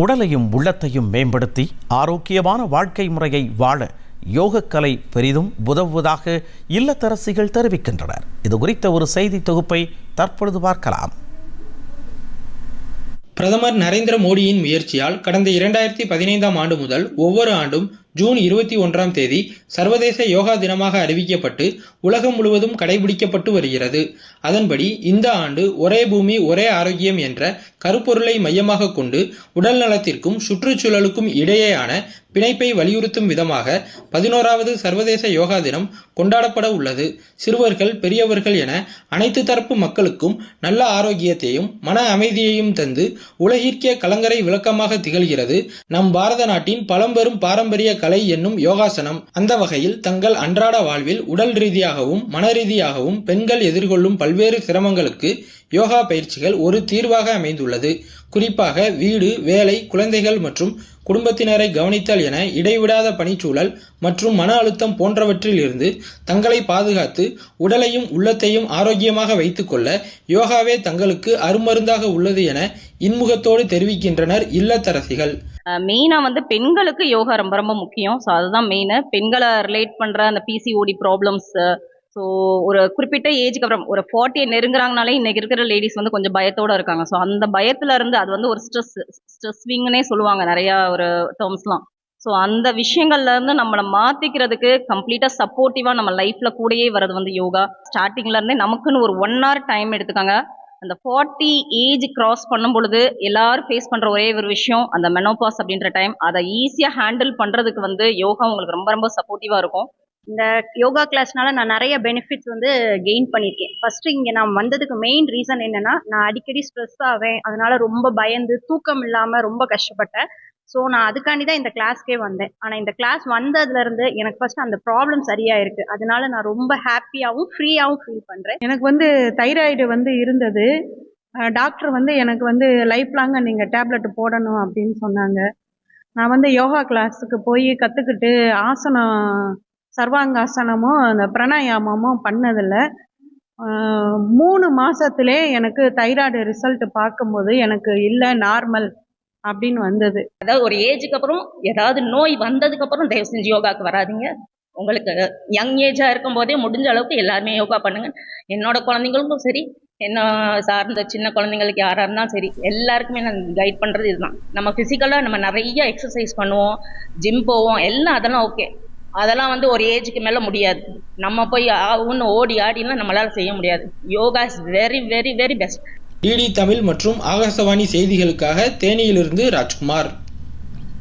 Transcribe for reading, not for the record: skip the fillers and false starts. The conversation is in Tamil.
உடலையும் உள்ளத்தையும் மேம்படுத்தி ஆரோக்கியமான வாழ்க்கை முறையை வாழ யோகக்கலை பெரிதும் உதவுவதாக இல்லத்தரசிகள் தெரிவிக்கின்றனர். இது குறித்த ஒரு செய்தி தொகுப்பை தற்பொழுது பார்க்கலாம். பிரதமர் நரேந்திர மோடியின் முயற்சியால் கடந்த 2015ஆம் ஆண்டு முதல் ஒவ்வொரு ஆண்டும் ஜூன் 21ஆம் தேதி சர்வதேச யோகா தினமாக அறிவிக்கப்பட்டு உலகம் முழுவதும் கடைபிடிக்கப்பட்டு வருகிறது. அதன்படி இந்த ஆண்டு ஒரே பூமி ஒரே ஆரோக்கியம் என்ற கருப்பொருளை மையமாக கொண்டு உடல் நலத்திற்கும் சுற்றுச்சூழலுக்கும் இடையேயான பிணைப்பை வலியுறுத்தும் விதமாக 11வது சர்வதேச யோகா தினம் கொண்டாடப்பட உள்ளது. சிறுவர்கள் பெரியவர்கள் என அனைத்து தரப்பு மக்களுக்கும் நல்ல ஆரோக்கியத்தையும் மன அமைதியையும் தந்து உலகிற்கே கலங்கரை விளக்கமாக திகழ்கிறது நம் பாரத நாட்டின் பழம்பெரும் பாரம்பரிய கலை என்னும் யோகாசனம். அந்த வகையில் தங்கள் அன்றாட வாழ்வில் உடல் ரீதியாகவும் மன ரீதியாகவும் பெண்கள் எதிர்கொள்ளும் பல்வேறு சிரமங்களுக்கு யோகா பயிற்சிகள் ஒரு தீர்வாக அமைந்துள்ளது. குறிப்பாக வீடு, வேலை, குழந்தைகள் மற்றும் குடும்பத்தினரை கவனித்தல் என இடைவிடாத பணிச்சூழல் மற்றும் மன அழுத்தம் போன்றவற்றில் இருந்து தங்களை பாதுகாத்து உடலையும் உள்ளத்தையும் ஆரோக்கியமாக வைத்துக் கொள்ள யோகாவே தங்களுக்கு அருமருந்தாக உள்ளது என இன்முகத்தோடு தெரிவிக்கின்றனர் இல்லத்தரசிகள். மெயினா பெண்களுக்கு யோகா ரொம்ப ரொம்ப முக்கியம். ஸோ அதுதான் மெயின். பெண்களை ரிலேட் பண்ற அந்த பிசிஓடி ப்ராப்ளம்ஸ், ஸோ ஒரு குறிப்பிட்ட ஏஜுக்கு அப்புறம் ஒரு 40 நெருங்குறாங்கனாலே இன்னைக்கு இருக்கிற லேடிஸ் கொஞ்சம் பயத்தோட இருக்காங்க. ஸோ அந்த பயத்துல இருந்து அது ஒரு ஸ்ட்ரெஸ்விங்னே சொல்லுவாங்க நிறைய ஒரு டேர்ம்ஸ்லாம். ஸோ அந்த விஷயங்கள்ல இருந்து நம்மளை மாத்திக்கிறதுக்கு கம்ப்ளீட்டா சப்போர்ட்டிவா நம்ம லைஃப்ல கூடயே வர்றது யோகா. ஸ்டார்டிங்ல இருந்தே நமக்குன்னு ஒரு 1 hour டைம் எடுத்துக்காங்க. அந்த 40 ஏஜ் கிராஸ் பண்ணும் பொழுது எல்லாரும் ஃபேஸ் பண்ற ஒரே ஒரு விஷயம் அந்த மெனோபாஸ் அப்படின்ற டைம். அதை ஈஸியா ஹேண்டில் பண்றதுக்கு யோகா உங்களுக்கு ரொம்ப ரொம்ப சப்போர்ட்டிவா இருக்கும். இந்த யோகா கிளாஸ்னால நான் நிறைய பெனிஃபிட்ஸ் கெயின் பண்ணியிருக்கேன். ஃபர்ஸ்ட் இங்கே நான் வந்ததுக்கு மெயின் ரீசன் என்னன்னா, நான் அடிக்கடி ஸ்ட்ரெஸ் ஆவேன். அதனால ரொம்ப பயந்து தூக்கம் இல்லாமல் ரொம்ப கஷ்டப்பட்டேன். ஸோ நான் அதுக்காண்டி தான் இந்த கிளாஸ்க்கே வந்தேன். ஆனால் இந்த கிளாஸ் வந்ததுலேருந்து எனக்கு ஃபர்ஸ்ட் அந்த ப்ராப்ளம் சரியாக இருக்கு. அதனால நான் ரொம்ப ஹாப்பியாகவும் ஃப்ரீயாகவும் ஃபீல் பண்ணுறேன். எனக்கு தைராய்டு இருந்தது. டாக்டர் எனக்கு லைஃப் லாங்காக நீங்கள் டேப்லெட் போடணும் அப்படின்னு சொன்னாங்க. நான் யோகா கிளாஸுக்கு போய் கற்றுக்கிட்டு ஆசனம், சர்வாங்காசனமும் அந்த பிராணாயாமமும் பண்ணதில்ல. 3 மாசத்திலே எனக்கு தைராய்டு ரிசல்ட் பார்க்கும்போது எனக்கு இல்லை நார்மல் அப்படின்னு வந்தது. அதாவது ஒரு ஏஜுக்கு அப்புறம் ஏதாவது நோய் வந்ததுக்கு அப்புறம் தயவு செஞ்சு யோகாக்கு வராதிங்க. உங்களுக்கு யங் ஏஜா இருக்கும் போதே முடிஞ்ச அளவுக்கு எல்லாருமே யோகா பண்ணுங்க. என்னோட குழந்தைங்களுக்கும் சரி, என்ன சார்ந்த சின்ன குழந்தைங்களுக்கு யாரா இருந்தாலும் சரி, எல்லாருக்குமே நான் கைட் பண்றது இதுதான். நம்ம பிசிக்கலா நம்ம நிறைய எக்ஸசைஸ் பண்ணுவோம், ஜிம் போவோம், எல்லாம் அதெல்லாம் ஓகே. அதெல்லாம் ஒரு ஏஜுக்கு மேல முடியாது. நம்ம போய் ஒன்று ஓடி ஆடிலாம் நம்மளால செய்ய முடியாது. Yoga is very very very best. DD Tamil மற்றும் ஆகாசவாணி செய்திகளுக்காக தேனியிலிருந்து ராஜ்குமார்.